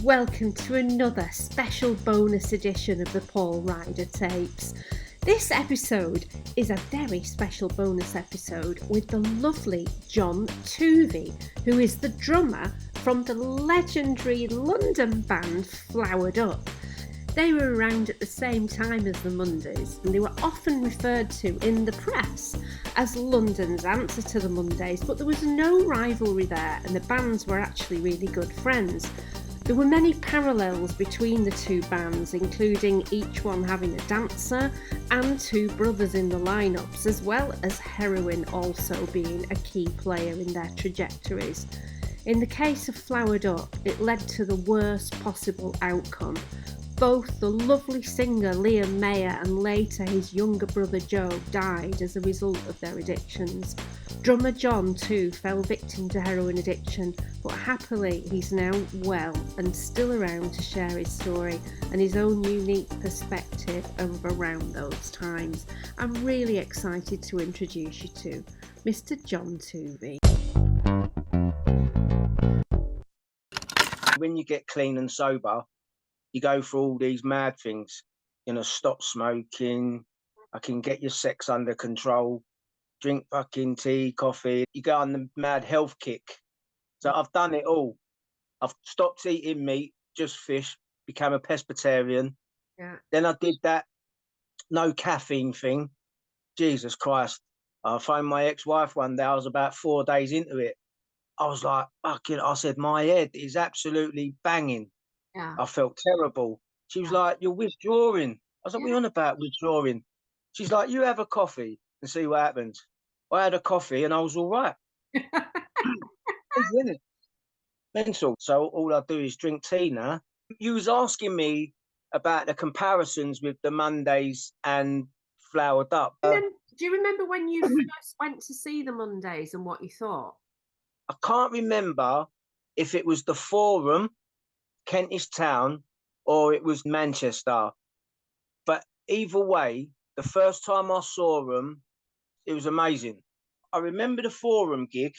welcome to another special bonus edition of the Paul Ryder tapes. This episode is a very special bonus episode with the lovely John Tuvey, who is the drummer from the legendary London band Flowered Up. They were around at the same time as the Mondays, and they were often referred to in the press as London's answer to the Mondays, but there was no rivalry there, and the bands were actually really good friends. There were many parallels between the two bands, including each one having a dancer and two brothers in the lineups, as well as heroin also being a key player in their trajectories. In the case of Flowered Up, it led to the worst possible outcome. Both the lovely singer Liam Mayer and later his younger brother Joe died as a result of their addictions. Drummer John too fell victim to heroin addiction, but happily he's now well and still around to share his story and his own unique perspective of around those times. I'm really excited to introduce you to Mr. John Tuvey. When you get clean and sober, you go through all these mad things, stop smoking, I can get your sex under control, drink fucking tea, coffee. You go on the mad health kick. So I've done it all. I've stopped eating meat, just fish, became a pescatarian. Yeah. Then I did that no caffeine thing. Jesus Christ. I phoned my ex-wife one day. I was about 4 days into it. I was like, fucking, I said, my head is absolutely banging. Yeah. I felt terrible. She was like, you're withdrawing. I was like, what are you on about withdrawing? She's like, you have a coffee and see what happens. I had a coffee and I was all right. Mental. So all I do is drink tea now. You was asking me about the comparisons with the Mondays and Flowered Up. Do you remember when you first went to see the Mondays and what you thought? I can't remember if it was the Forum, Kentish Town, or it was Manchester. But either way, the first time I saw them, it was amazing. I remember the Forum gig,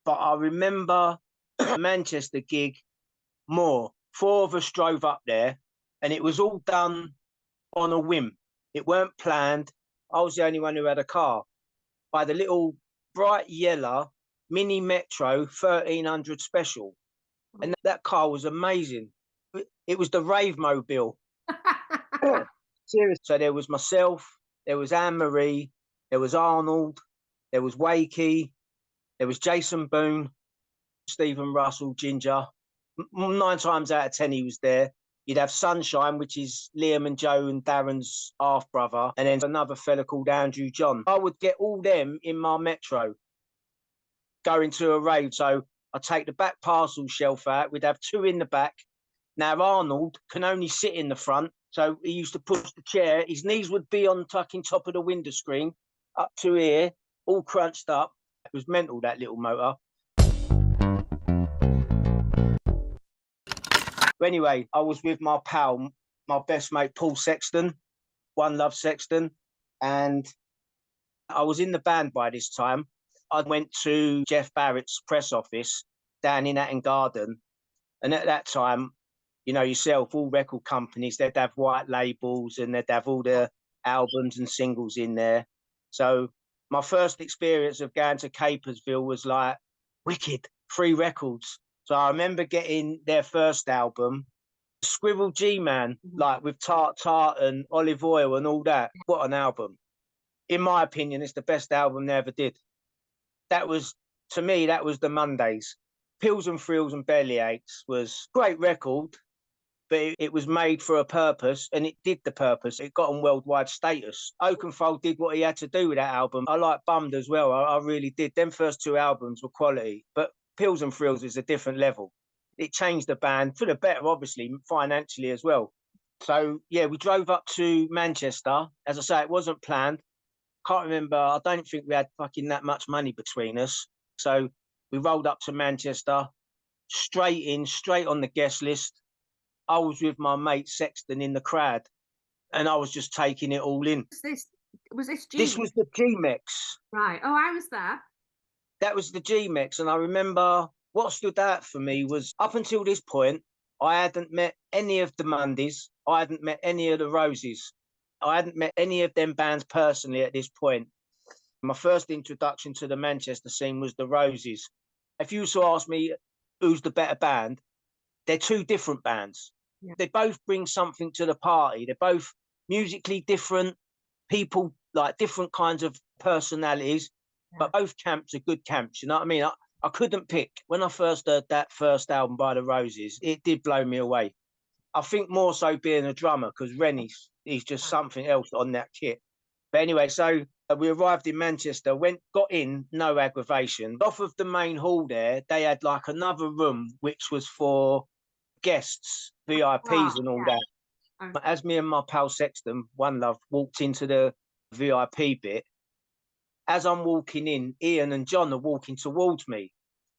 but I remember the Manchester gig more. 4 of us drove up there, and it was all done on a whim. It weren't planned. I was the only one who had a car. By the little bright yellow Mini Metro 1300 Special. And that car was amazing. It was the Rave mobile. Seriously. So there was myself, there was Anne-Marie, there was Arnold, there was Wakey, there was Jason Boone, Stephen Russell, Ginger. 9 times out of 10 he was there. You'd have Sunshine, which is Liam and Joe and Darren's half-brother, and then another fella called Andrew John. I would get all them in my Metro, going to a rave. So I'd take the back parcel shelf out. We'd have 2 in the back. Now, Arnold can only sit in the front, so he used to push the chair. His knees would be on fucking top of the window screen, up to here, all crunched up. It was mental, that little motor. But anyway, I was with my pal, my best mate, Paul Sexton, One Love Sexton, and I was in the band by this time. I went to Jeff Barrett's press office down in Hatton Garden, and at that time, you know yourself, all record companies, they'd have white labels and they'd have all the albums and singles in there. So my first experience of going to Capersville was like, wicked, 3 records. So I remember getting their first album, Scribble G-Man, like with Tart Tart and Olive Oil and all that. What an album. In my opinion, it's the best album they ever did. That was, to me, that was the Mondays. Pills and Thrills and Bellyaches was a great record, but it was made for a purpose, and it did the purpose. It got on worldwide status. Oakenfold did what he had to do with that album. I like Bummed as well. I really did. Them first 2 albums were quality, but Pills and Thrills is a different level. It changed the band for the better, obviously, financially as well. So, yeah, we drove up to Manchester. As I say, it wasn't planned. Can't remember. I don't think we had fucking that much money between us. So we rolled up to Manchester, straight on the guest list. I was with my mate Sexton in the crowd, and I was just taking it all in. Was this G? This was the G-Mex. Right. Oh, I was there. That was the G-Mex, and I remember what stood out for me was, up until this point, I hadn't met any of the Mondays. I hadn't met any of the Roses. I hadn't met any of them bands personally at this point. My first introduction to the Manchester scene was the Roses. If you also ask me who's the better band, they're two different bands. Yeah. They both bring something to the party. They're both musically different, people like different kinds of personalities, but both camps are good camps. You know what I mean? I couldn't pick. When I first heard that first album by the Roses, it did blow me away. I think more so being a drummer, because Rennie's he's just something else on that kit. But anyway, so we arrived in Manchester, got in, no aggravation. Off of the main hall there, they had like another room which was for guests, VIPs and all that. As me and my pal Sexton, One Love, walked into the VIP bit, as I'm walking in, Ian and John are walking towards me.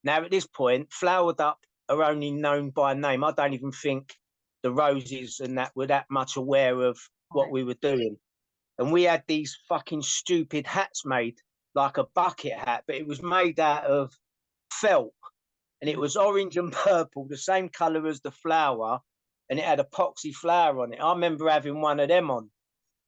Now, at this point, Flowered Up are only known by name. I don't even think the Roses and that were that much aware of what we were doing. And we had these fucking stupid hats made, like a bucket hat, but it was made out of felt. And it was orange and purple, the same colour as the flower. And it had epoxy flower on it. I remember having one of them on,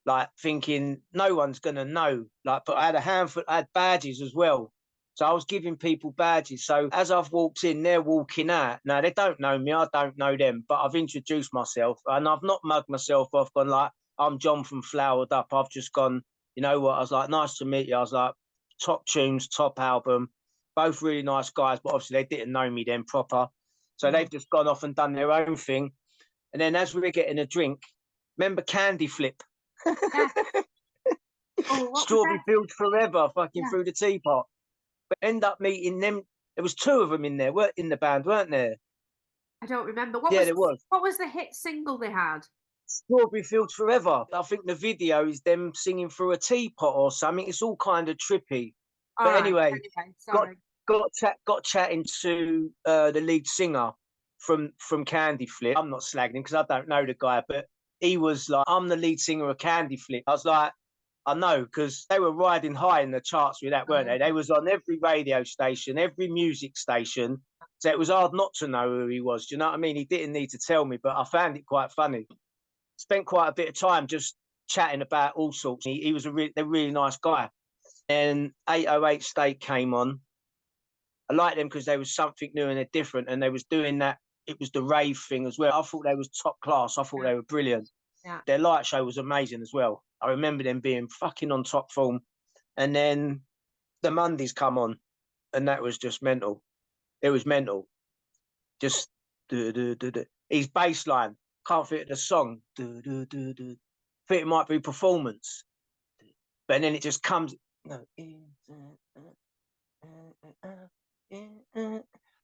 like thinking no one's going to know. Like, but I had a handful, I had badges as well. So I was giving people badges. So as I've walked in, they're walking out. Now, they don't know me. I don't know them. But I've introduced myself and I've not mugged myself off, gone like, I'm John from Flowered Up. I've just gone, you know what? I was like, nice to meet you. I was like, top tunes, top album. Both really nice guys, but obviously they didn't know me then proper. So they've just gone off and done their own thing. And then as we were getting a drink, remember Candy Flip? Yeah. Strawberry Fields Forever, fucking through the teapot. But end up meeting them. There was two of them in there, weren't in the band, weren't there? I don't remember. There was. What was the hit single they had? Strawberry Fields Forever. I think the video is them singing through a teapot or something. It's all kind of trippy. But anyway, sorry. Got chatting to the lead singer from Candy Flip. I'm not slagging him because I don't know the guy, but he was like, I'm the lead singer of Candy Flip. I was like, I know, because they were riding high in the charts with that, weren't they? They was on every radio station, every music station. So it was hard not to know who he was. Do you know what I mean? He didn't need to tell me, but I found it quite funny. Spent quite a bit of time just chatting about all sorts. He was a really nice guy. And 808 State came on. I liked them because they was something new and they're different, and they was doing that. It was the rave thing as well. I thought they was top class. I thought they were brilliant. Yeah. Their light show was amazing as well. I remember them being fucking on top form. And then the Mondays come on, and that was just mental. It was mental. Just his bass line, can't fit the song. Think it might be performance. But then it just comes.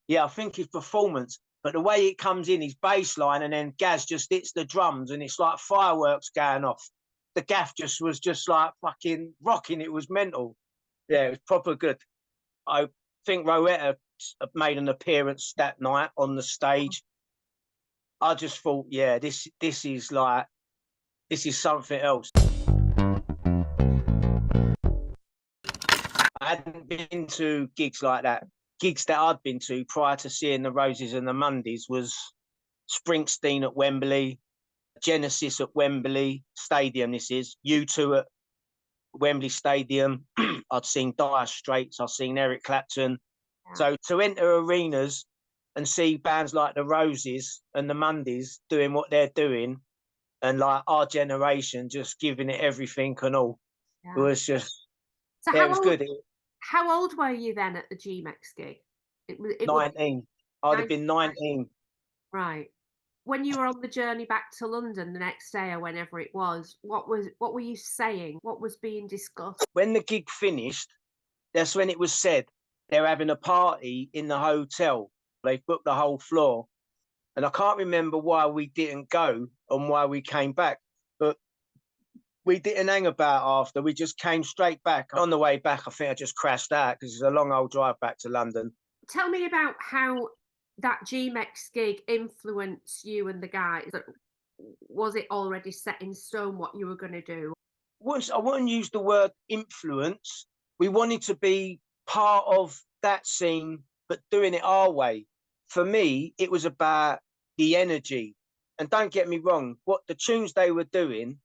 Yeah, I think it's performance. But the way it comes in, his bass line, and then Gaz just hits the drums, and it's like fireworks going off. The gaff was just like fucking rocking. It was mental. Yeah, it was proper good. I think Rowetta made an appearance that night on the stage. I just thought, yeah, this is something else. I hadn't been to gigs like that. Gigs that I'd been to prior to seeing the Roses and the Mondays was Springsteen at Wembley, Genesis at Wembley Stadium. This is U2 at Wembley Stadium. I'd seen Dire Straits. I'd seen Eric Clapton. Yeah. So to enter arenas and see bands like the Roses and the Mondays doing what they're doing, and like our generation just giving it everything and all, it was just. So it was good. How old were you then at the GMEX gig? It 19. I'd have been 19. Right. When you were on the journey back to London the next day or whenever it was, what were you saying? What was being discussed? When the gig finished, that's when it was said they're having a party in the hotel. They've booked the whole floor. And I can't remember why we didn't go and why we came back. But we didn't hang about after. We just came straight back. On the way back, I think I just crashed out because it's a long old drive back to London. Tell me about how that GMEX gig influenced you and the guys. Was it already set in stone what you were going to do? I wouldn't use the word influence. We wanted to be part of that scene, but doing it our way. For me, it was about the energy. And don't get me wrong, what the tunes they were doing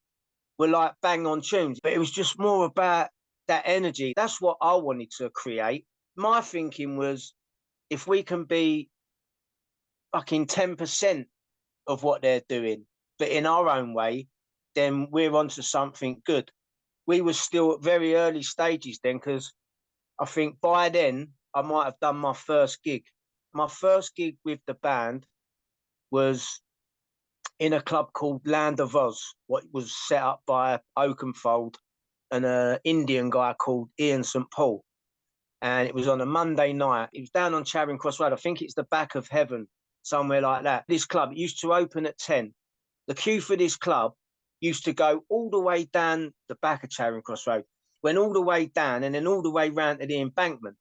were like bang on tunes, but it was just more about that energy. That's what I wanted to create. My thinking was, if we can be fucking 10% of what they're doing, but in our own way, then we're onto something good. We were still at very early stages then, because I think by then I might have done my first gig. My first gig with the band was in a club called Land of Oz, what was set up by Oakenfold and an Indian guy called Ian St. Paul. And it was on a Monday night. It was down on Charing Cross Road. I think it's the back of Heaven, somewhere like that. This club, it used to open at 10. The queue for this club used to go all the way down the back of Charing Cross Road, went all the way down and then all the way round to the embankment.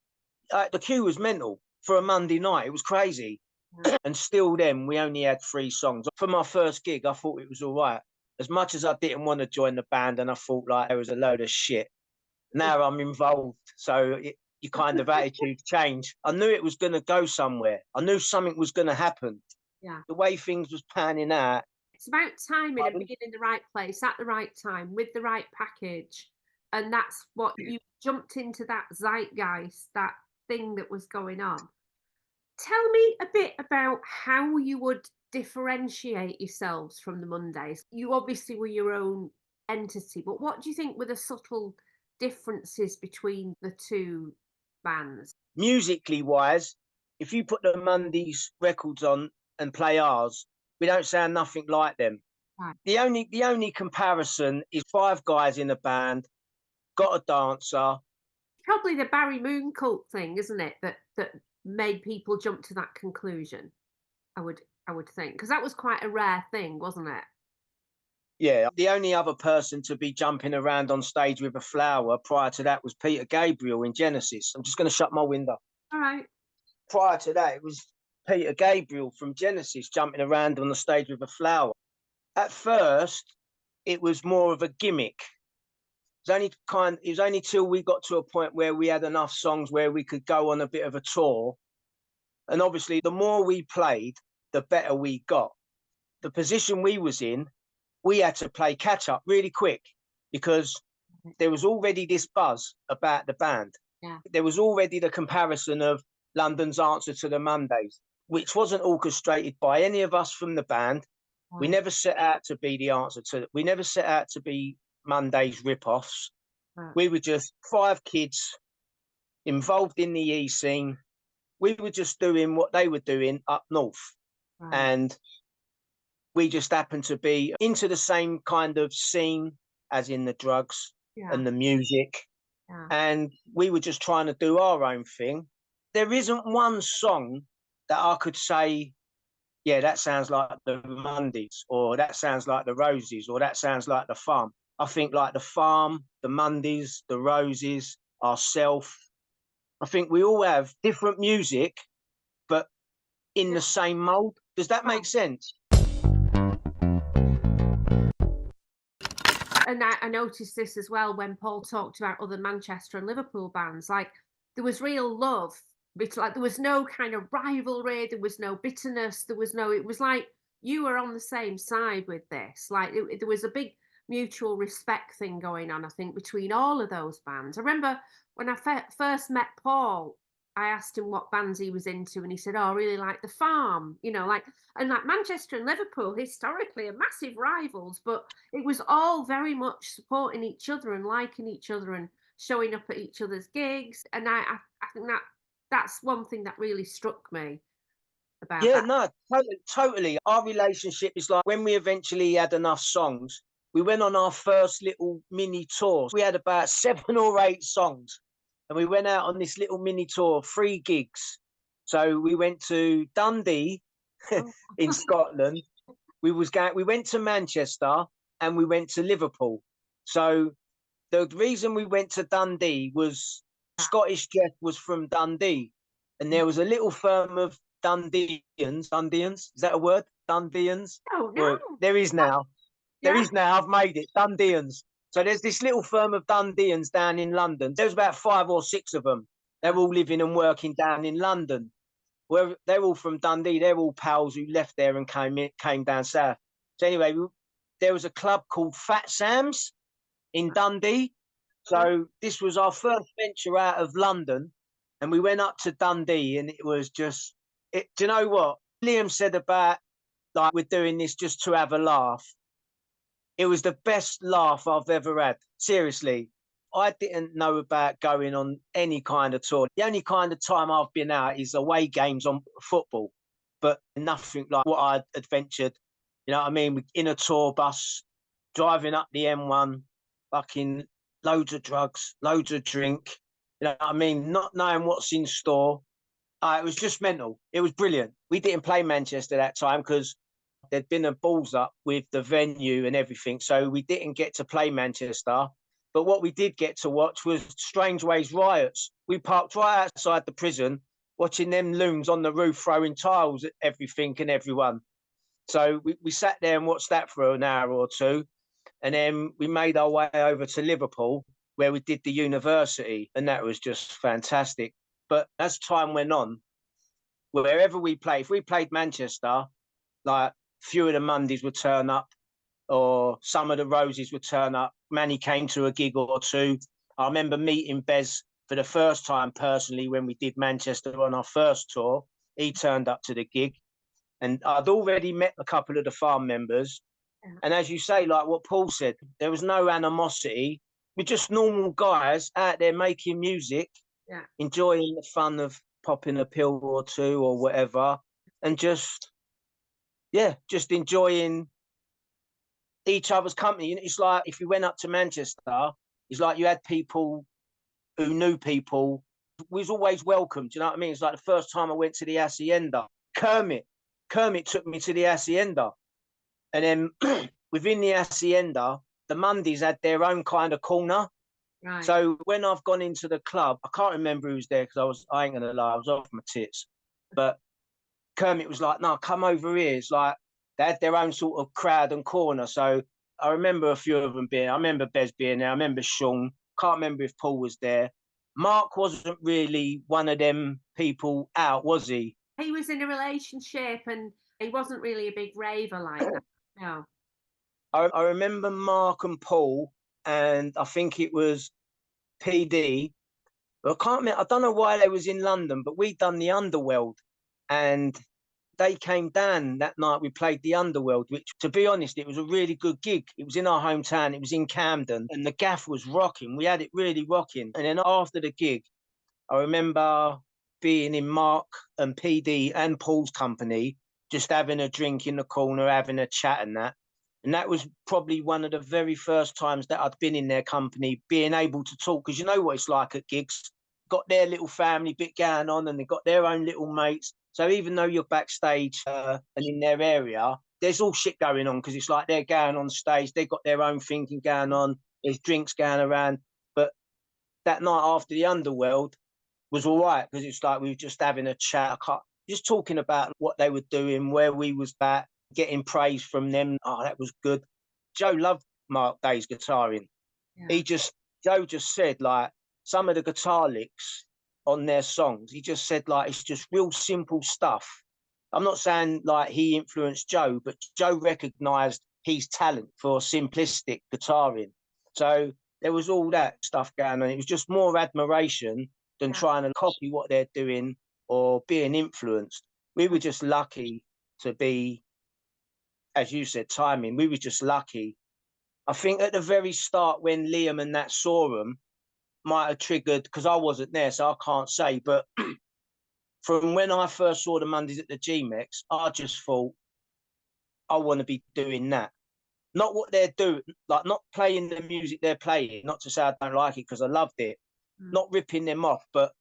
The queue was mental for a Monday night. It was crazy. And still then, we only had 3 songs. For my first gig, I thought it was all right. As much as I didn't want to join the band and I thought like there was a load of shit, now I'm involved. So your kind of attitude change. I knew it was going to go somewhere. I knew something was going to happen. Yeah. The way things was panning out. It's about timing and being in the right place at the right time with the right package. And that's what you jumped into, that zeitgeist, that thing that was going on. Tell me a bit about how you would differentiate yourselves from the Mondays. You obviously were your own entity, but what do you think were the subtle differences between the two bands? Musically wise, if you put the Mondays records on and play ours, we don't sound nothing like them. Right. The only comparison is 5 guys in a band, got a dancer. Probably the Barry Moon cult thing, isn't it? That made people jump to that conclusion. I would think, because that was quite a rare thing, wasn't it? Yeah, the only other person to be jumping around on stage with a flower prior to that was Peter Gabriel in Genesis. I'm just going to shut my window. All right. Prior to that, it was Peter Gabriel from Genesis jumping around on the stage with a flower. At first, it was more of a gimmick. It was only till we got to a point where we had enough songs where we could go on a bit of a tour. And obviously, the more we played, the better we got. The position we was in, we had to play catch up really quick because there was already this buzz about the band. Yeah. There was already the comparison of London's answer to the Mondays, which wasn't orchestrated by any of us from the band. Right. We never set out to be the answer to it. We never set out to be Mondays rip-offs. Right. We were just 5 kids involved in the E scene. We were just doing what they were doing up north. Right. And we just happened to be into the same kind of scene as in the drugs and the music. Yeah. And we were just trying to do our own thing. There isn't one song that I could say, yeah, that sounds like the Mondays, or that sounds like the Roses, or that sounds like the Farm. I think like the Farm, the Mondays, the Roses, ourself, I think we all have different music, but in the same mold. Does that make sense? And I noticed this as well when Paul talked about other Manchester and Liverpool bands. Like, there was real love. Like, there was no kind of rivalry. There was no bitterness. It was like you were on the same side with this. Like, there was a big mutual respect thing going on, I think, between all of those bands. I remember when I first met Paul, I asked him what bands he was into, and he said, "Oh, I really like the Farm," and like Manchester and Liverpool historically are massive rivals, but it was all very much supporting each other and liking each other and showing up at each other's gigs. And I think that's one thing that really struck me about that. No, totally. Our relationship is like when we eventually had enough songs, we went on our first little mini tour. We had about 7 or 8 songs. And we went out on this little mini tour, 3 gigs. So we went to Dundee in Scotland. We went to Manchester and we went to Liverpool. So the reason we went to Dundee was Scottish Jeff was from Dundee. And there was a little firm of Dundeans. Is that a word? Dundeans? No. Well, there is now. There is now. I've made it. Dundeans. So there's this little firm of Dundeans down in London. There's about 5 or 6 of them. They're all living and working down in London. Well, they're all from Dundee. They're all pals who left there and came down south. So anyway, there was a club called Fat Sam's in Dundee. So this was our first venture out of London, and we went up to Dundee, and it was just, do you know what Liam said about, like, we're doing this just to have a laugh? It was the best laugh I've ever had. Seriously, I didn't know about going on any kind of tour. The only kind of time I've been out is away games on football, but nothing like what I'd adventured. You know what I mean? In a tour bus, driving up the M1, fucking loads of drugs, loads of drink. You know what I mean? Not knowing what's in store. It was just mental. It was brilliant. We didn't play Manchester that time because there'd been a balls up with the venue and everything. So we didn't get to play Manchester. But what we did get to watch was Strange Ways riots. We parked right outside the prison, watching them loons on the roof throwing tiles at everything and everyone. So we sat there and watched that for an hour or two. And then we made our way over to Liverpool, where we did the university. And that was just fantastic. But as time went on, wherever we played, if we played Manchester, like, few of the Mondays would turn up, or some of the Roses would turn up. Manny came to a gig or two. I remember meeting Bez for the first time personally when we did Manchester on our first tour. He turned up to the gig, and I'd already met a couple of the farm members. Yeah. And as you say, like what Paul said, there was no animosity. We're just normal guys out there making music, yeah, enjoying the fun of popping a pill or two or whatever, and just enjoying each other's company. It's like if you went up to Manchester, it's like you had people who knew people. We was always welcome. Do you know what I mean? It's like the first time I went to the Hacienda. Kermit took me to the Hacienda. And then within the Hacienda, the Mondays had their own kind of corner. Right. So when I've gone into the club, I can't remember who was there because I ain't gonna lie, I was off my tits. But Kermit was like, no, come over here. It's like they had their own sort of crowd and corner. So I remember a few of them being, I remember Bez being there. I remember Shaun. Can't remember if Paul was there. Mark wasn't really one of them people out, was he? He was in a relationship and he wasn't really a big raver like that. No. I remember Mark and Paul, and I think it was PD. I can't remember. I don't know why they was in London, but we done the Underworld, and they came down that night. We played the Underworld, which, to be honest, it was a really good gig. It was in our hometown. It was in Camden, and the gaff was rocking. We had it really rocking. And then after the gig, I remember being in Mark and PD and Paul's company, just having a drink in the corner, having a chat and that. And that was probably one of the very first times that I'd been in their company, being able to talk, because you know what it's like at gigs. Got their little family bit going on, and they've got their own little mates. So even though you're backstage and in their area, there's all shit going on, because it's like they're going on stage, they've got their own thinking going on, there's drinks going around. But that night after the Underworld was all right, because it's like we were just having a chat, just talking about what they were doing, where we was at, getting praise from them. Oh, that was good. Joe loved Mark Day's guitaring. Yeah. Joe just said, like, some of the guitar licks on their songs, he just said, like, it's just real simple stuff. I'm not saying like he influenced Joe, but Joe recognised his talent for simplistic guitaring. So there was all that stuff going on. It was just more admiration than trying to copy what they're doing or being influenced. We were just lucky to be, as you said, timing. We were just lucky. I think at the very start when Liam and that saw them, might have triggered, because I wasn't there, so I can't say, but from when I first saw the Mondays at the G-Mex, I just thought, I want to be doing that. Not what they're doing, like not playing the music they're playing, not to say I don't like it, because I loved it, not ripping them off, but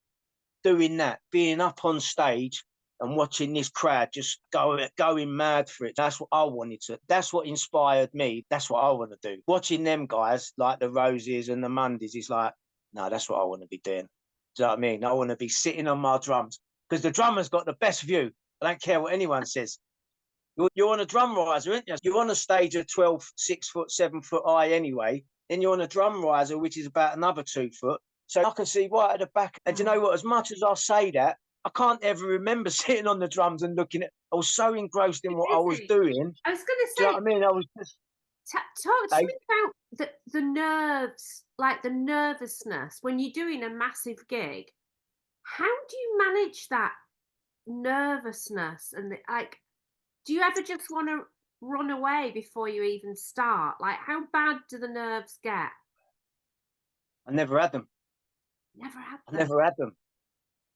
doing that, being up on stage and watching this crowd just going mad for it. That's what I wanted to, that's what inspired me. That's what I want to do. Watching them guys, like the Roses and the Mondays, is like, no, that's what I want to be doing. Do you know what I mean? I want to be sitting on my drums, because the drummer's got the best view. I don't care what anyone says. You're on a drum riser, aren't you? You're on a stage of 12, 6 foot, 7 foot high anyway. Then you're on a drum riser, which is about another 2 foot. So I can see right at the back. And do you know what? As much as I say that, I can't ever remember sitting on the drums and looking at. I was so engrossed in what I was Busy. doing. I was going to Do you know say, what I mean? I was just. talk to They, me about the nerves, like the nervousness when you're doing a massive gig. How do you manage that nervousness and like? Do you ever just want to run away before you even start? Like, how bad do the nerves get? I never had them. Never had I them. never had them.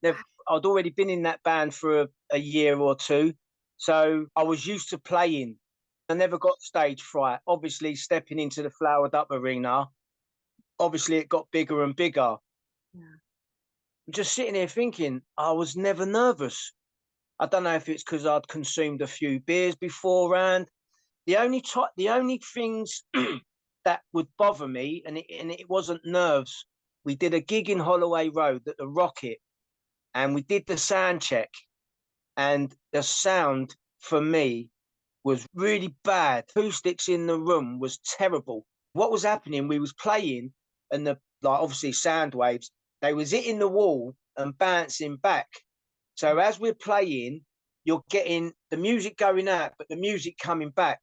Never, I'd already been in that band for a year or two, so I was used to playing. I never got stage fright. Obviously, stepping into the Flowered Up Arena, obviously it got bigger and bigger. Yeah. I'm just sitting here thinking, I was never nervous. I don't know if it's because I'd consumed a few beers beforehand. The only things that would bother me, and it wasn't nerves. We did a gig in Holloway Road at the Rocket, and we did the sound check, and the sound for me was really bad. Acoustics in the room was terrible. What was happening? We was playing, and the like obviously sound waves, they was hitting the wall and bouncing back. So as we're playing, you're getting the music going out, but the music coming back.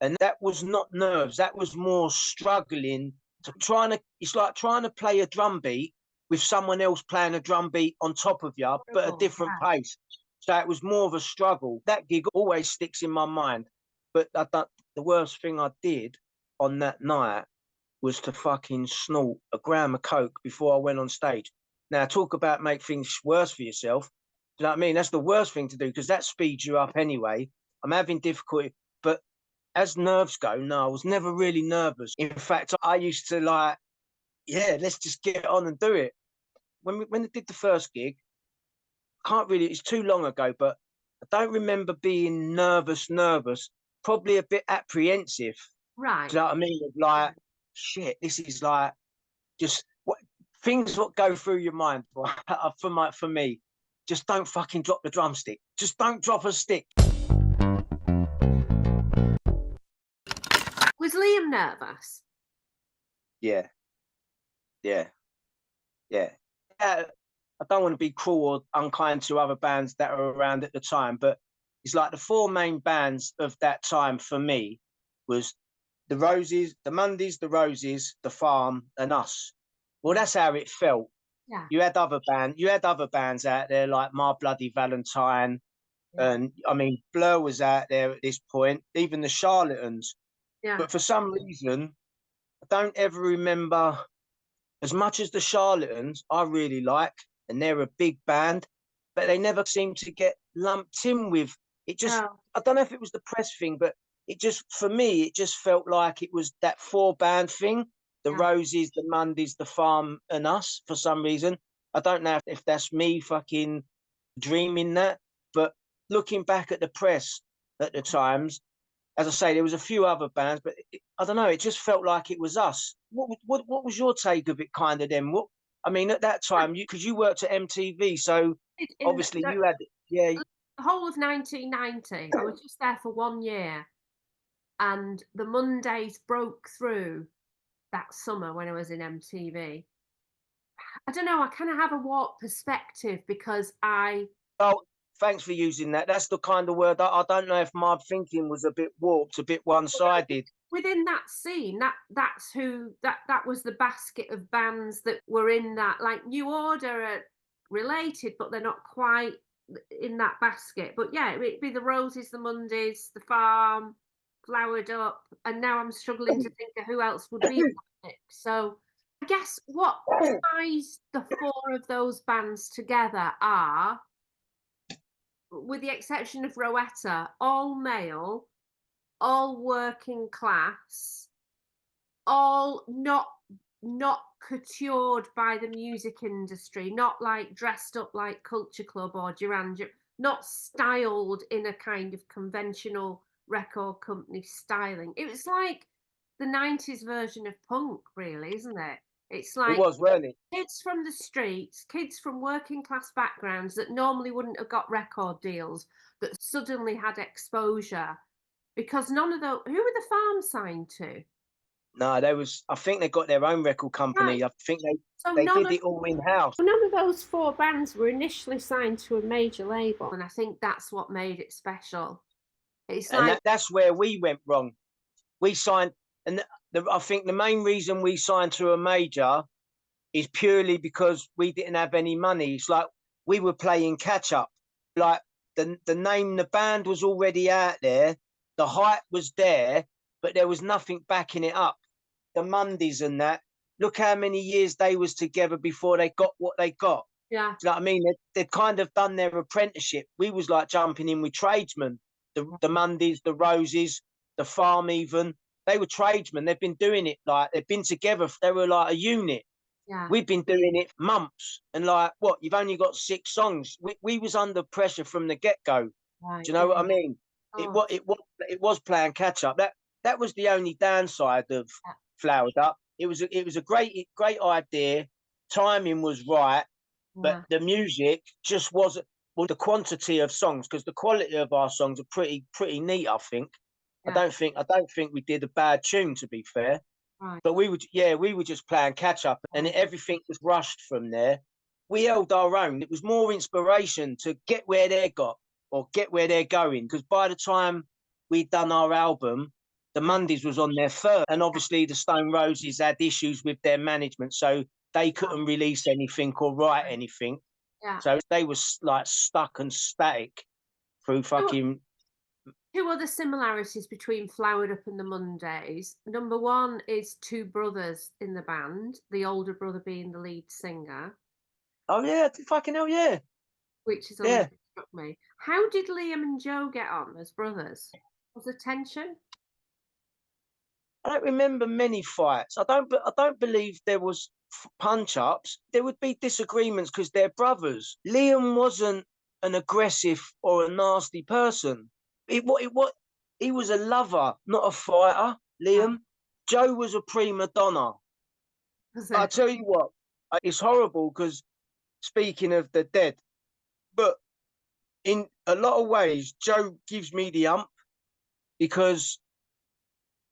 And that was not nerves. That was more struggling to trying to. It's like trying to play a drum beat with someone else playing a drum beat on top of you, but a Horrible. different pace. So it was more of a struggle. That gig always sticks in my mind. But the worst thing I did on that night was to fucking snort a gram of coke before I went on stage. Now, talk about make things worse for yourself. Do you know what I mean? That's the worst thing to do because that speeds you up anyway. I'm having difficulty, but as nerves go, no, I was never really nervous. In fact, I used to like, yeah, let's just get on and do it. When I did the first gig, can't really. It's too long ago, but I don't remember being nervous. Probably a bit apprehensive. Right. Do you know what I mean? Like, shit, this is like just what things what go through your mind. For me, just don't fucking drop the drumstick. Just don't drop a stick. Was Liam nervous? Yeah, yeah, yeah. I don't want to be cruel or unkind to other bands that are around at the time, but it's like the four main bands of that time for me was the Roses, the Mondays, the Roses, the Farm, and us. Well, that's how it felt. Yeah. You had other bands out there like My Bloody Valentine, Yeah. and I mean Blur was out there at this point, even the Charlatans. Yeah. But for some reason, I don't ever remember as much as the Charlatans. I really like, and they're a big band, but they never seem to get lumped in with it. Just No. I don't know if it was the press thing, but it just for me it just felt like it was that four band thing: the Yeah. Roses, the Mondays, the Farm, and us. For some reason, I don't know if that's me fucking dreaming that, but looking back at the press at the times, as I say, there was a few other bands, but I don't know. It just felt like it was us. What was your take of it, kind of? Then what? I mean, at that time, because you worked at MTV, so In obviously you had, yeah, the whole of 1990, I was just there for 1 year, and the Mondays broke through that summer when I was in MTV. I don't know, I kind of have a warped perspective because oh, thanks for using that. That's the kind of word I don't know if my thinking was a bit warped, a bit one-sided. within that scene, that was the basket of bands that were in that, like New Order are related, but they're not quite in that basket. But yeah, it'd be the Roses, the Mondays, the Farm, Flowered Up, and now I'm struggling to think of who else would be in that mix. So I guess what ties the four of those bands together are, with the exception of Rowetta, all male, all working class, all not coutured by the music industry, not like dressed up like Culture Club or Duran, not styled in a kind of conventional record company styling. It was like the 90s version of punk, really, isn't it? It's It like was, weren't it? kids from the streets, kids from working class backgrounds that normally wouldn't have got record deals, that suddenly had exposure because none of those. Who were the Farm signed to? No, I think they got their own record company. Right. I think So they did it all in-house. none of those 4 bands were initially signed to a major label, and I think that's what made it special. It's And like, that's where we went wrong. We signed, and I think the main reason we signed to a major is purely because we didn't have any money. It's like we were playing catch up. Like the name, the band was already out there, the hype was there, but there was nothing backing it up. The Mondays and that, look how many years they was together before they got what they got. yeah, Do you know what I mean? They'd kind of done their apprenticeship. We was like jumping in with tradesmen, the Mondays, the Roses, the Farm even. They were tradesmen. They've been doing it, like they've been together. They were like a unit. yeah. We've been doing it months, and like, what? You've only got 6 songs. We was under pressure from the get go. Right, Do you know what I yeah. mean? Oh, It was playing catch up. That was the only downside of yeah, Flowered Up. It was a great idea. Timing was right, but yeah, the music just wasn't. Well, the quantity of songs, because the quality of our songs are pretty neat. I think. yeah, I don't think we did a bad tune, to be fair. right. But we were just playing catch up, and everything was rushed from there. We held our own. It was more inspiration to get where they got or get where they're going. Because by the time we'd done our album, the Mondays was on their third, and obviously the Stone Roses had issues with their management, so they couldn't release anything or write anything. Yeah. So they was like stuck and static through fucking. 2 other similarities between Flowered Up and the Mondays. Number 1 is 2 brothers in the band, the older brother being the lead singer, Oh yeah, fucking hell yeah, which has always yeah. struck me. How did Liam and Joe get on as brothers? Was there tension? I don't remember many fights. I don't believe there was punch ups. There would be disagreements because they're brothers. Liam wasn't an aggressive or a nasty person. What he was a lover, not a fighter. Yeah. Liam. Joe was a prima donna. Was I it? tell you what, it's horrible because speaking of the dead, but in a lot of ways, Joe gives me the ump because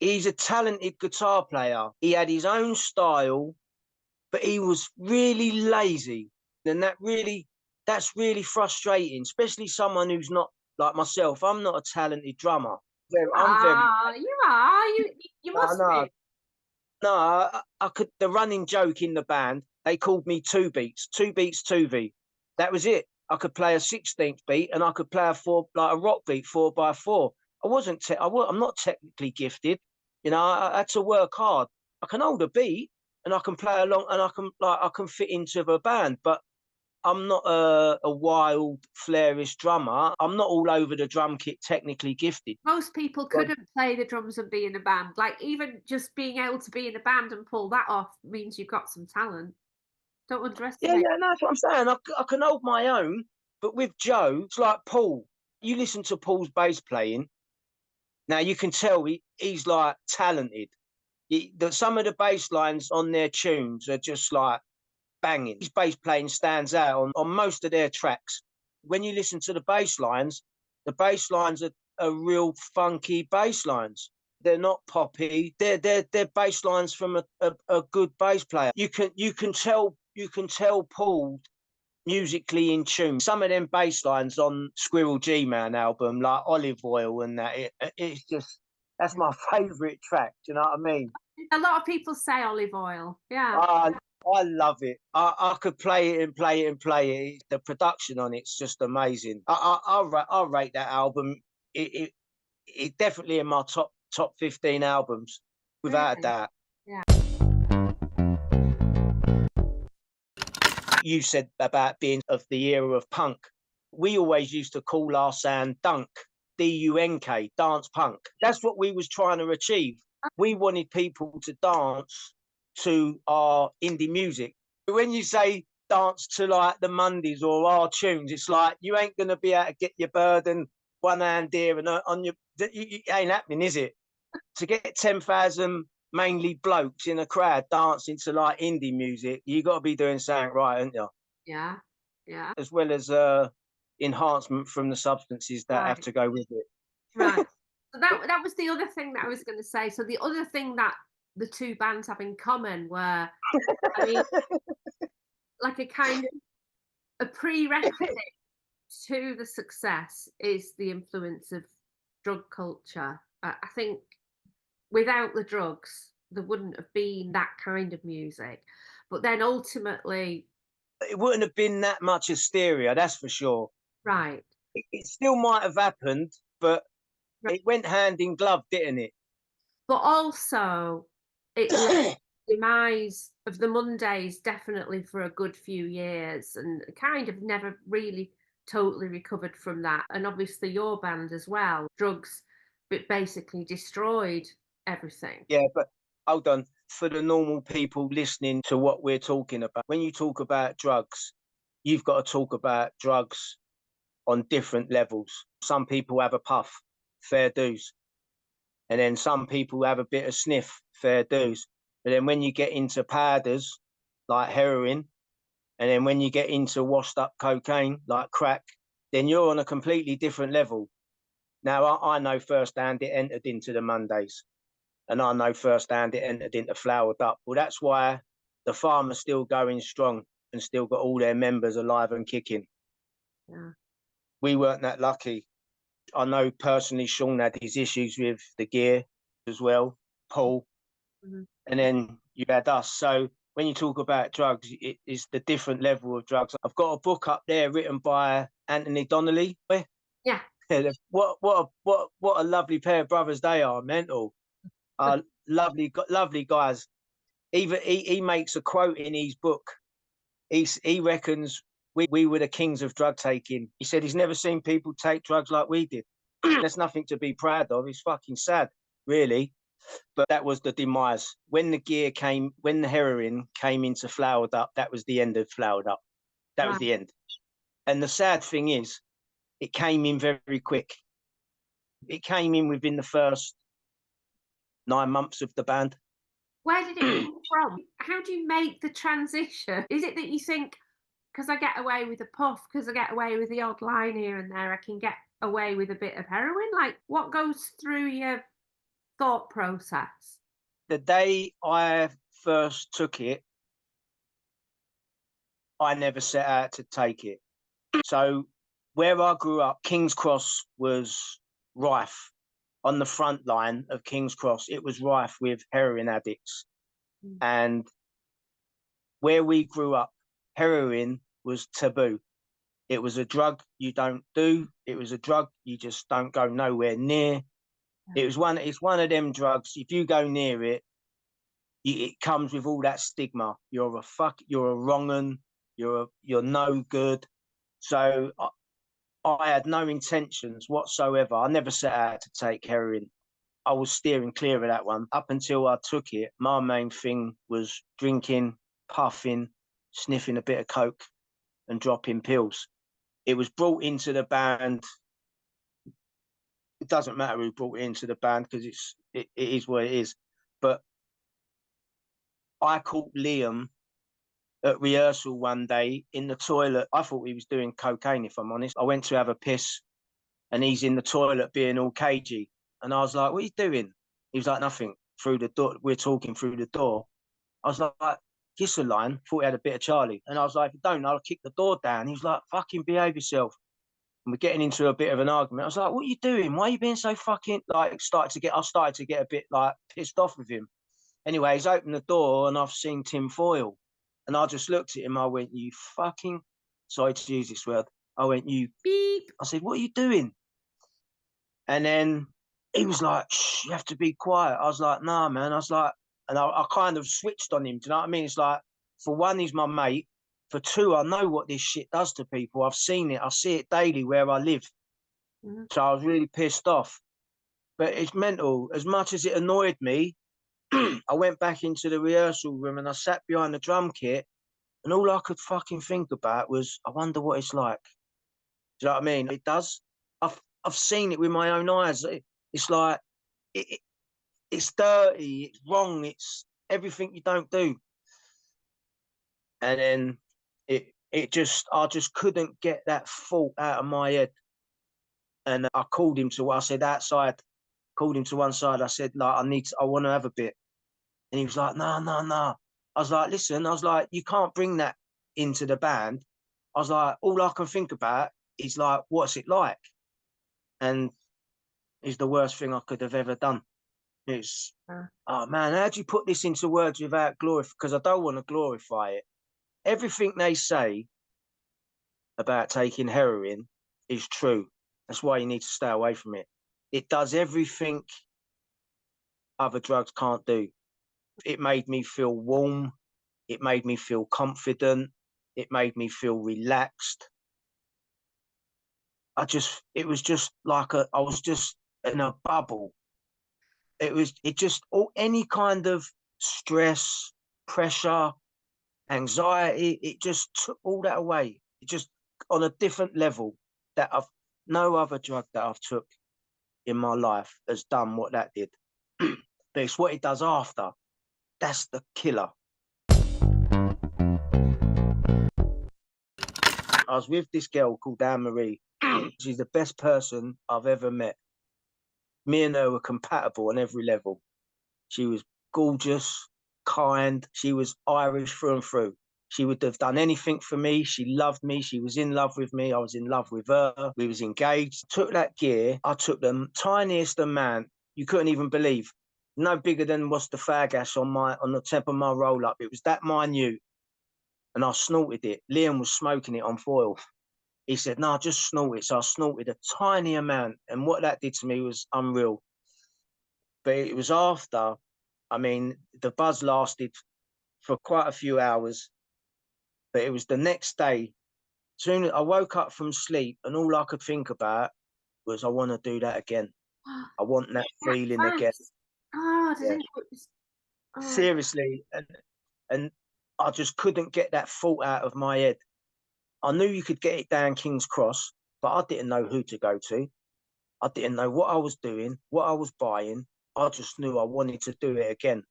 he's a talented guitar player. He had his own style, but he was really lazy. And that's really frustrating, especially someone who's not like myself. I'm not a talented drummer. I'm very, You are. You no, must no, be. no. I could, the running joke in the band, they called me two beats Tuvey. That was it. I could play a 16th beat and I could play like a rock beat 4x4. I'm not technically gifted. You know, I had to work hard. I can hold a beat and I can play along and I can fit into the band, but I'm not a wild, flairish drummer. I'm not all over the drum kit technically gifted. Most people But couldn't play the drums and be in a band. Like, even just being able to be in a band and pull that off means you've got some talent. Don't yeah, underestimate. yeah, no, that's what I'm saying. I can hold my own, but with Joe, it's like Paul. You listen to Paul's bass playing. Now you can tell he's like talented. Some of the bass lines on their tunes are just like banging. His bass playing stands out on most of their tracks. When you listen to the bass lines are real funky bass lines. They're not poppy. They're bass lines from a good bass player. You can tell Paul musically in tune. Some of them bass lines on Squirrel G Man album, like Olive Oil and that, it's just that's my favourite track. Do you know what I mean? A lot of people say olive oil. Yeah. I love it. I could play it and play it and play it. The production on it's just amazing. I'll rate that album. It definitely in my top 15 albums, without a Really? doubt. Yeah. You said about being of the era of punk. We always used to call our sound dunk, D-U-N-K, dance punk. That's what we was trying to achieve. We wanted people to dance to our indie music. When you say dance to like the Mondays or our tunes, it's like you ain't gonna be able to get your burden one hand here and on your. It ain't happening, is it? To get 10,000 mainly blokes in a crowd dancing to like indie music, you got to be doing something right, haven't you? Yeah. Yeah. As well as enhancement from the substances that have Right. to go with it. Right. So that was the other thing that I was going to say. So the other thing that the two bands have in common, where, I mean, like a kind of a prerequisite to the success is the influence of drug culture. I think without the drugs, there wouldn't have been that kind of music. But then ultimately, It wouldn't have been that much hysteria, that's for sure. right, It still might have happened, but right. it went hand in glove, didn't it? But also, it led to the demise of the Mondays definitely for a good few years, and kind of never really totally recovered from that. And obviously your band as well. Drugs basically destroyed everything. Yeah, but hold on. For the normal people listening to what we're talking about, when you talk about drugs, you've got to talk about drugs on different levels. Some people have a puff, fair dues. And then some people have a bit of sniff, fair dues. But then when you get into powders, like heroin, and then when you get into washed up cocaine, like crack, then you're on a completely different level. Now, I know firsthand it entered into the Mondays. And I know firsthand it entered into Flowered Up. Well, that's why the farmer's still going strong and still got all their members alive and kicking. Yeah. We weren't that lucky. I know personally Shaun had his issues with the gear as well, Paul, Mhm. and then you had us. So when you talk about drugs, it is the different level of drugs. I've got a book up there written by Anthony Donnelly. Yeah. What a lovely pair of brothers they are, mental. Lovely guys. Even he makes a quote in his book. He reckons we were the kings of drug taking. He said he's never seen people take drugs like we did. There's nothing to be proud of. It's fucking sad, really. But that was the demise. When the heroin came into Flowered Up, that was the end of Flowered Up. That was Right. the end. And the sad thing is, it came in very quick. It came in within the first 9 months of the band. Where did it come from? How do you make the transition? Is it that you think, because I get away with a puff, because I get away with the odd line here and there, I can get away with a bit of heroin? Like, what goes through your thought process? The day I first took it, I never set out to take it. So where I grew up, King's Cross was rife. On the front line of King's Cross, it was rife with heroin addicts. Mm. And where we grew up, heroin was taboo. It was a drug you don't do. It was a drug you just don't go nowhere near. It's one of them drugs. If you go near it, it comes with all that stigma. You're a wrong un. You're no good. So I had no intentions whatsoever. I never set out to take heroin. I was steering clear of that one. Up until I took it, my main thing was drinking, puffing, sniffing a bit of coke, and dropping pills. It was brought into the band. It doesn't matter who brought it into the band because it is what it is. But I caught Liam at rehearsal one day in the toilet. I thought he was doing cocaine, if I'm honest. I went to have a piss and he's in the toilet being all cagey. And I was like, what are you doing? He was like, nothing. Through the door, we're talking through the door. I was like, kiss a line. Thought he had a bit of Charlie. And I was like, if you don't, I'll kick the door down. He was like, fucking behave yourself. And we're getting into a bit of an argument. I was like, what are you doing? Why are you being so fucking I started to get a bit like pissed off with him. Anyway, he's opened the door and I've seen Tim Foyle. And I just looked at him. I went, you fucking, sorry to use this word. I went, you Beep. I said, what are you doing? And then he was like, shh, you have to be quiet. I was like, nah, man. I was like, and I kind of switched on him. Do you know what I mean? It's like, for one, he's my mate. For two, I know what this shit does to people. I've seen it. I see it daily where I live. Mhm. So I was really pissed off. But it's mental. As much as it annoyed me, I went back into the rehearsal room and I sat behind the drum kit. And all I could fucking think about was, I wonder what it's like. Do you know what I mean? It does. I've seen it with my own eyes. It's like it, it's dirty, it's wrong, it's everything you don't do. And then I just couldn't get that thought out of my head. And I called him to I said outside, called him to one side. I said, like, I want to have a bit. And he was like, no, no, no. I was like, listen, I was like, you can't bring that into the band. I was like, all I can think about is like, what's it like? And it's the worst thing I could have ever done. It's, oh man, how do you put this into words without glorifying? Because I don't want to glorify it. Everything they say about taking heroin is true. That's why you need to stay away from it. It does everything other drugs can't do. It made me feel warm. It made me feel confident. It made me feel relaxed. It was just like I was just in a bubble. Any kind of stress, pressure, anxiety, it just took all that away. It just on a different level no other drug that I've took in my life has done what that did. But it's what it does after. That's the killer. I was with this girl called Anne-Marie. She's the best person I've ever met. Me and her were compatible on every level. She was gorgeous, kind. She was Irish through and through. She would have done anything for me. She loved me. She was in love with me. I was in love with her. We was engaged. Took that gear. I took the tiniest amount you couldn't even believe. No bigger than what's the fag ash on the tip of my roll up. It was that minute. And I snorted it. Liam was smoking it on foil. He said, no, just snort it. So I snorted a tiny amount. And what that did to me was unreal. But it was after, I mean, the buzz lasted for quite a few hours. But it was the next day. Soon I woke up from sleep and all I could think about was, I want to do that again. I want that feeling again. Oh, yeah. Seriously. And I just couldn't get that thought out of my head. I knew you could get it down King's Cross, but I didn't know who to go to. I didn't know what I was doing, what I was buying. I just knew I wanted to do it again.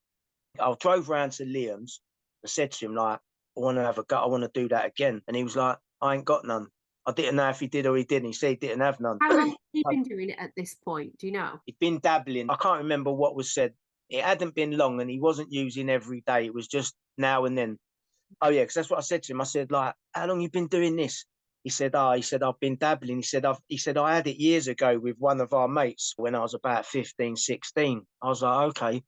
I drove round to Liam's and said to him, like, I want to have a go. I want to do that again. And he was like, I ain't got none. I didn't know if he did or he didn't. He said he didn't have none. How long have you been doing it at this point? Do you know? He'd been dabbling. I can't remember what was said. It hadn't been long and he wasn't using every day. It was just now and then. Oh, yeah, because that's what I said to him. I said, like, how long you been doing this? He said, I've been dabbling. He said, I had it years ago with one of our mates when I was about 15, 16. I was like, okay.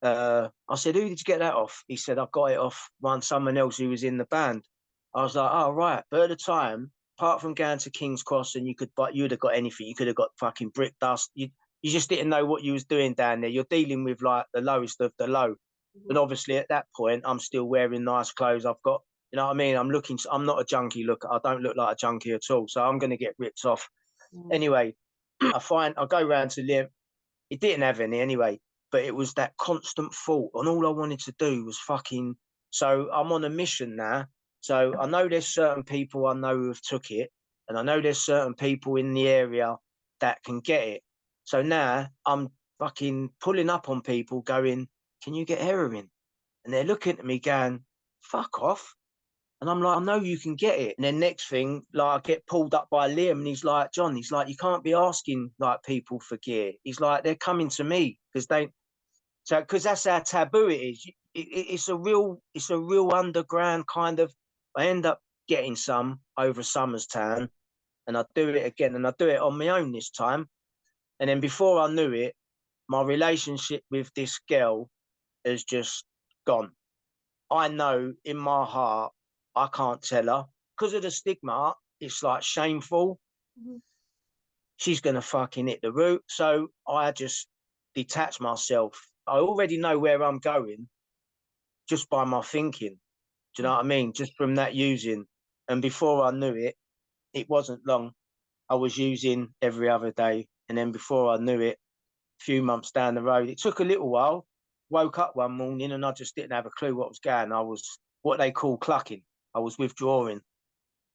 I said, who did you get that off? He said, I got it off someone else who was in the band. I was like, oh, right. But at the time, apart from going to King's Cross and you'd have got anything. You could have got fucking brick dust. You just didn't know what you was doing down there. You're dealing with like the lowest of the low. And obviously at that point, I'm still wearing nice clothes. I've got, you know what I mean? I'm not a junkie looker. I don't look like a junkie at all. So I'm going to get ripped off. Anyway, I go round to Liam. He didn't have any anyway, but it was that constant thought. And all I wanted to do was fucking, so I'm on a mission now. So I know there's certain people I know who have took it. And I know there's certain people in the area that can get it. So now I'm fucking pulling up on people going, can you get heroin? And they're looking at me going, fuck off. And I'm like, I know you can get it. And then next thing, like I get pulled up by Liam and he's like, John, he's like, you can't be asking like people for gear. He's like, they're coming to me because that's how taboo it is. It's a real underground kind of, I end up getting some over Somerstown and I do it again and I do it on my own this time. And then before I knew it, my relationship with this girl has just gone. I know in my heart, I can't tell her because of the stigma. It's like shameful. She's going to fucking hit the roof. So I just detach myself. I already know where I'm going just by my thinking. Do you know what I mean? Just from that using. And before I knew it, it wasn't long. I was using every other day. And then before I knew it, a few months down the road, it took a little while. Woke up one morning and I just didn't have a clue what was going. I was what they call clucking. I was withdrawing.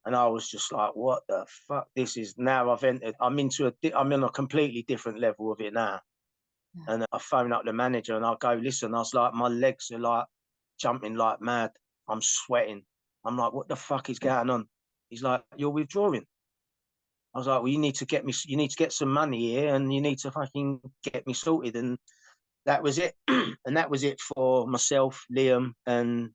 And I was just like, what the fuck? This is now I've entered. I'm in a completely different level of it now. Yeah. And I phone up the manager and I go, listen, I was like, my legs are like jumping like mad. I'm sweating. I'm like, what the fuck is going on? He's like, you're withdrawing. I was like, well, you need to get some money here and you need to fucking get me sorted. And that was it. And that was it for myself, Liam, and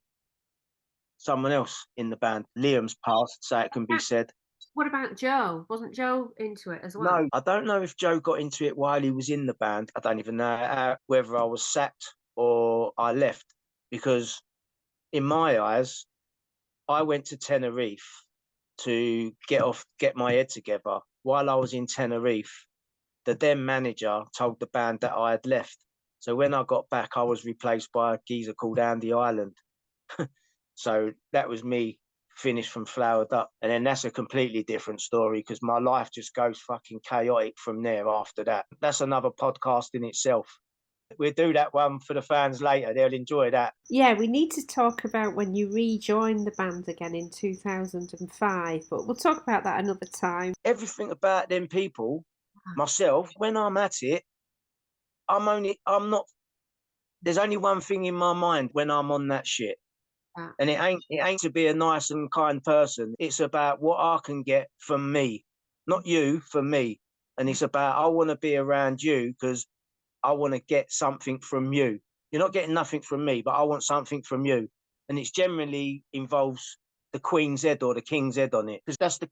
someone else in the band. Liam's passed, so it can be said. What about Joe? Wasn't Joe into it as well? No, I don't know if Joe got into it while he was in the band. I don't even know whether I was sacked or I left, because in my eyes, I went to Tenerife to get my head together. While I was in Tenerife, the then manager told the band that I had left. So when I got back, I was replaced by a geezer called Andy Ireland. So that was me finished from Flowered Up. And then that's a completely different story, because my life just goes fucking chaotic from there after that. That's another podcast in itself. We'll do that one for the fans later. They'll enjoy that. Yeah, we need to talk about when you rejoined the band again in 2005, but we'll talk about that another time. Everything about them people, myself, when I'm at it, I'm not, there's only one thing in my mind when I'm on that shit. And it ain't to be a nice and kind person. It's about what I can get from me, not you, for me. And it's about, I want to be around you because I want to get something from you. You're not getting nothing from me, but I want something from you. And it's generally involves the Queen's head or the King's head on it, because that's the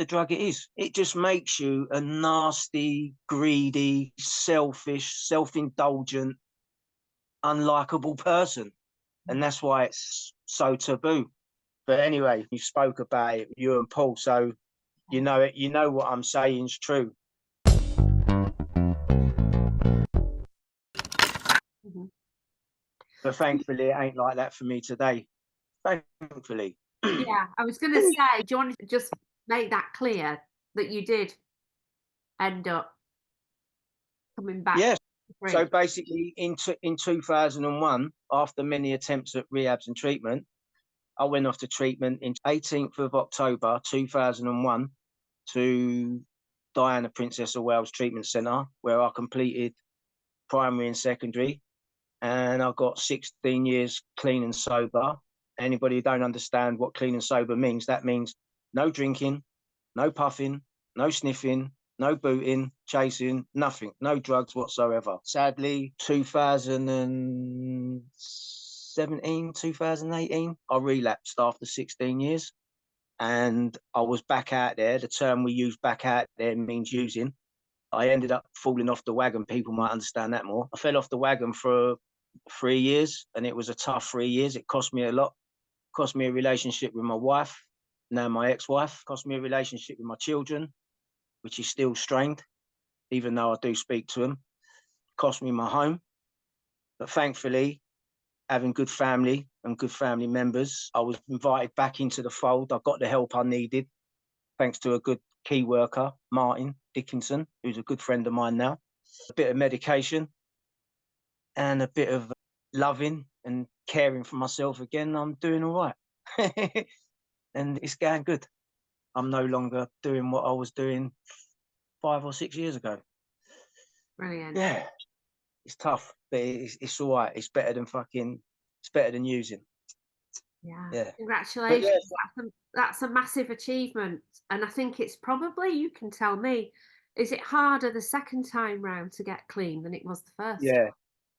drug it is. It just makes you a nasty, greedy, selfish, self-indulgent, unlikable person. And that's why it's so taboo. But anyway, you spoke about it, you and Paul, so you know it. You know what I'm saying is true. Mhm. But thankfully, it ain't like that for me today. Thankfully. Yeah, I was going to say, do you want to just make that clear that you did end up coming back? Yes. free? So basically, in 2001, after many attempts at rehabs and treatment, I went off to treatment in 18th of October 2001 to Diana, Princess of Wales Treatment Centre, where I completed primary and secondary, and I got 16 years clean and sober. Anybody who don't understand what clean and sober means, that means no drinking, no puffing, no sniffing, no booting, chasing, nothing, no drugs whatsoever. Sadly, 2017, 2018, I relapsed after 16 years, and I was back out there. The term we use, back out there, means using. I ended up falling off the wagon. People might understand that more. I fell off the wagon for 3 years, and it was a tough 3 years. It cost me a lot. It cost me a relationship with my wife, now my ex-wife. It cost me a relationship with my children, which is still strained, even though I do speak to them. It cost me my home. But thankfully, having good family and good family members, I was invited back into the fold. I got the help I needed, thanks to a good key worker, Martin Dickinson, who's a good friend of mine now. A bit of medication and a bit of loving and caring for myself again. I'm doing all right. And it's going good. I'm no longer doing what I was doing 5 or 6 years ago. Brilliant. Yeah, it's tough, but it's all right. It's better than using. Yeah. Yeah. Congratulations. Yeah. That's a massive achievement. And I think it's probably, you can tell me, is it harder the second time round to get clean than it was the first? Yeah.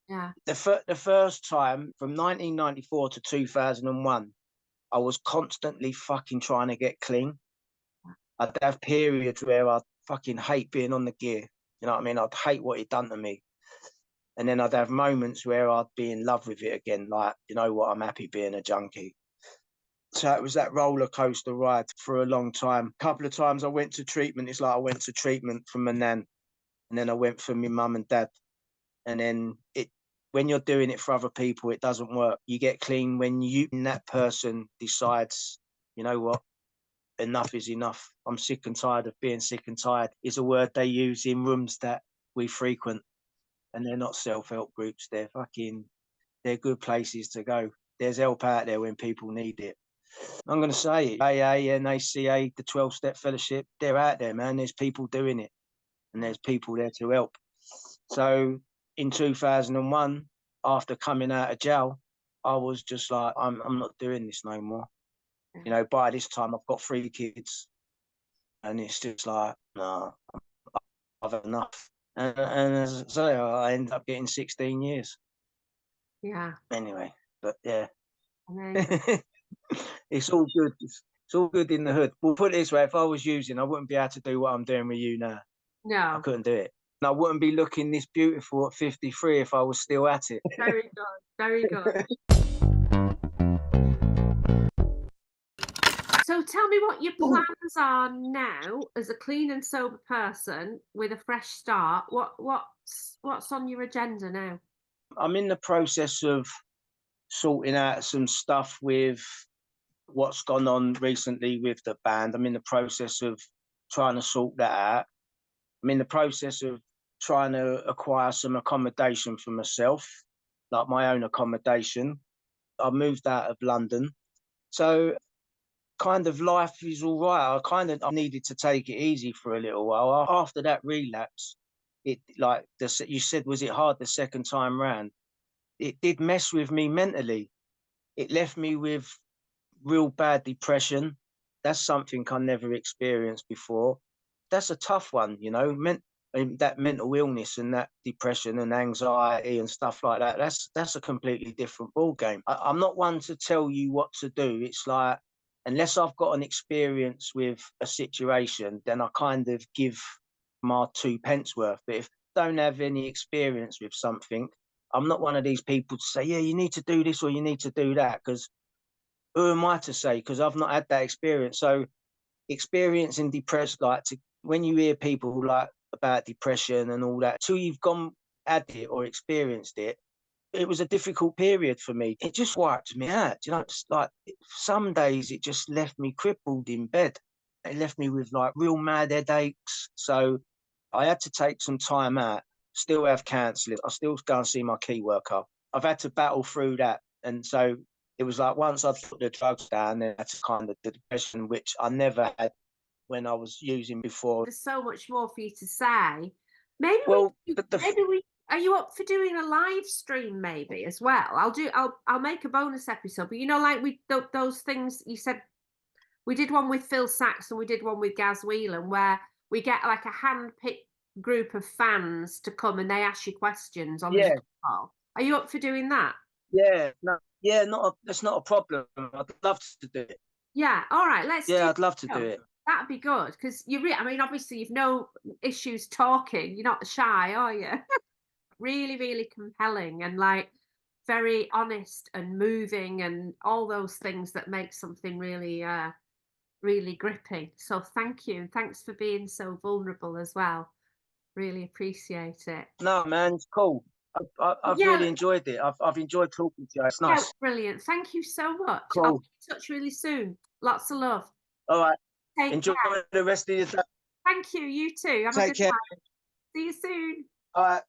Yeah. The first time, from 1994 to 2001, I was constantly fucking trying to get clean. I'd have periods where I'd fucking hate being on the gear. You know what I mean? I'd hate what he'd done to me. And then I'd have moments where I'd be in love with it again. Like, you know what? I'm happy being a junkie. So it was that roller coaster ride for a long time. A couple of times I went to treatment. It's like I went to treatment for my nan, and then I went for my mum and dad. And then when you're doing it for other people, it doesn't work. You get clean when that person decides, you know what? Enough is enough. I'm sick and tired of being sick and tired is a word they use in rooms that we frequent. And they're not self-help groups. They're good places to go. There's help out there when people need it. I'm going to say it. AA, NACA, the 12-step fellowship, they're out there, man. There's people doing it, and there's people there to help. So in 2001, after coming out of jail, I was just like, I'm not doing this no more. You know, by this time I've got 3 kids, and it's just like, nah, I've had enough. And as I say, I ended up getting 16 years. Yeah. Anyway, but yeah. Amazing. It's all good. It's all good in the hood. We'll put it this way, if I was using, I wouldn't be able to do what I'm doing with you now. I No. couldn't do it. And I wouldn't be looking this beautiful at 53 if I was still at it. Very good. Very good. So tell me what your plans are now as a clean and sober person with a fresh start. What's on your agenda now? I'm in the process of sorting out some stuff with what's gone on recently with the band. I'm in the process of trying to sort that out. I'm in the process of trying to acquire some accommodation for myself, like my own accommodation. I moved out of London. So kind of life is all right. I needed to take it easy for a little while. After that relapse, it like you said, was it hard the second time round? It did mess with me mentally. It left me with real bad depression. That's something I never experienced before. That's a tough one, you know. That mental illness and that depression and anxiety and stuff like that. That's a completely different ball game. I'm not one to tell you what to do. It's like unless I've got an experience with a situation, then I kind of give my 2 pence worth. But if I don't have any experience with something, I'm not one of these people to say, yeah, you need to do this or you need to do that, because who am I to say? Because I've not had that experience. So experiencing depressed, when you hear people like about depression and all that, till you've had it or experienced it, it was a difficult period for me. It just wiped me out. You know, it's like some days it just left me crippled in bed. It left me with like real mad headaches. So I had to take some time out, still have counselling. I still go and see my key worker. I've had to battle through that. And so it was like once I'd put the drugs down, then that's kind of the depression, which I never had when I was using before. There's so much more for you to say. Maybe we are you up for doing a live stream maybe as well? I'll make a bonus episode, but you know, like those things you said, we did one with Phil Sachs and we did one with Gaz Whelan where we get like a hand-picked group of fans to come and they ask you questions on the call. Are you up for doing that? That's not a problem. I'd love to do it. Yeah, all right, I'd love to do it. That'd be good because I mean, obviously you've no issues talking. You're not shy, are you? Really, really compelling and like very honest and moving and all those things that make something really, really gripping. So thank you. Thanks for being so vulnerable as well. Really appreciate it. No, man, it's cool. I've really enjoyed it. I've enjoyed talking to you. It's nice. Yeah, brilliant. Thank you so much. Cool. I'll be in touch really soon. Lots of love. All right. Enjoy the rest of your day. Thank you. You too. Have Take a good care. time. See you soon. All right.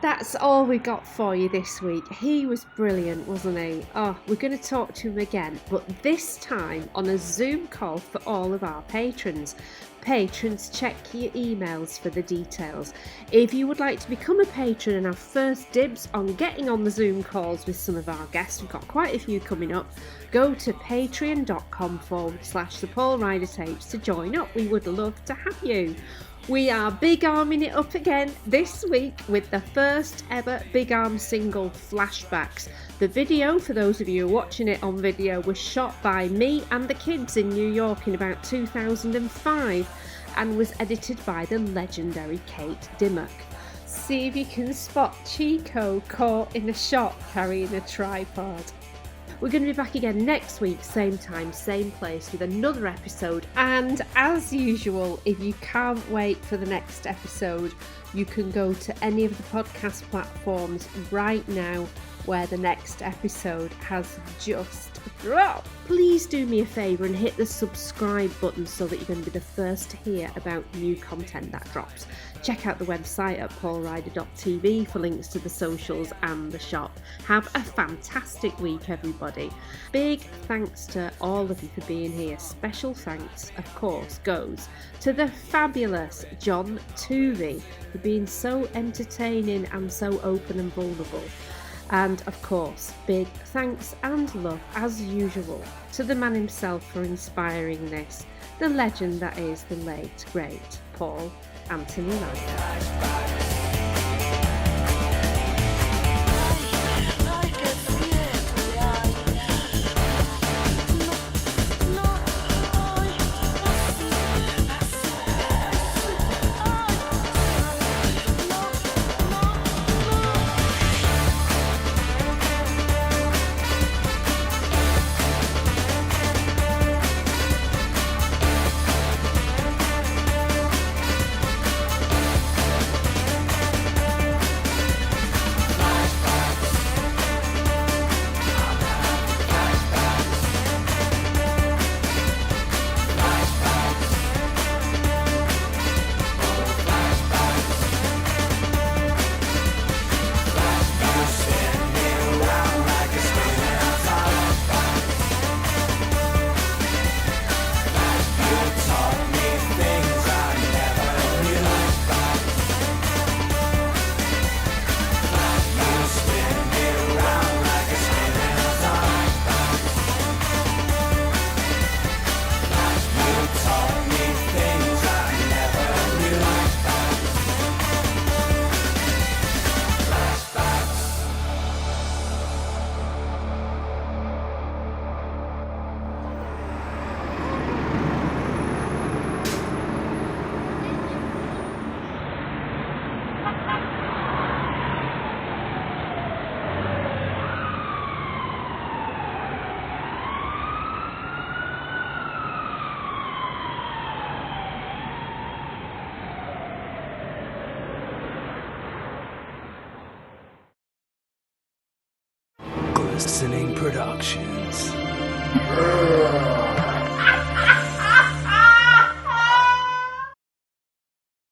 That's all we got for you this week. He was brilliant, wasn't he? Oh, we're going to talk to him again, but this time on a Zoom call for all of our patrons. Patrons, check your emails for the details. If you would like to become a patron and have first dibs on getting on the Zoom calls with some of our guests, we've got quite a few coming up, go to patreon.com/the Paul Ryder tapes to join up. We would love to have you. We are big arming it up again this week with the first ever Big Arm single, Flashbacks. The video, for those of you who are watching it on video, was shot by me and the kids in New York in about 2005 and was edited by the legendary Kate Dimmock. See if you can spot Chico caught in a shot carrying a tripod. We're going to be back again next week, same time, same place, with another episode. And as usual, if you can't wait for the next episode, you can go to any of the podcast platforms right now where the next episode has just dropped. Please do me a favour and hit the subscribe button so that you're going to be the first to hear about new content that drops. Check out the website at paulryder.tv for links to the socials and the shop. Have a fantastic week, everybody. Big thanks to all of you for being here. Special thanks, of course, goes to the fabulous John Tuvey for being so entertaining and so open and vulnerable. And of course, big thanks and love as usual to the man himself for inspiring this, the legend that is the late, great Paul Anthony Ryder. Glistening Productions.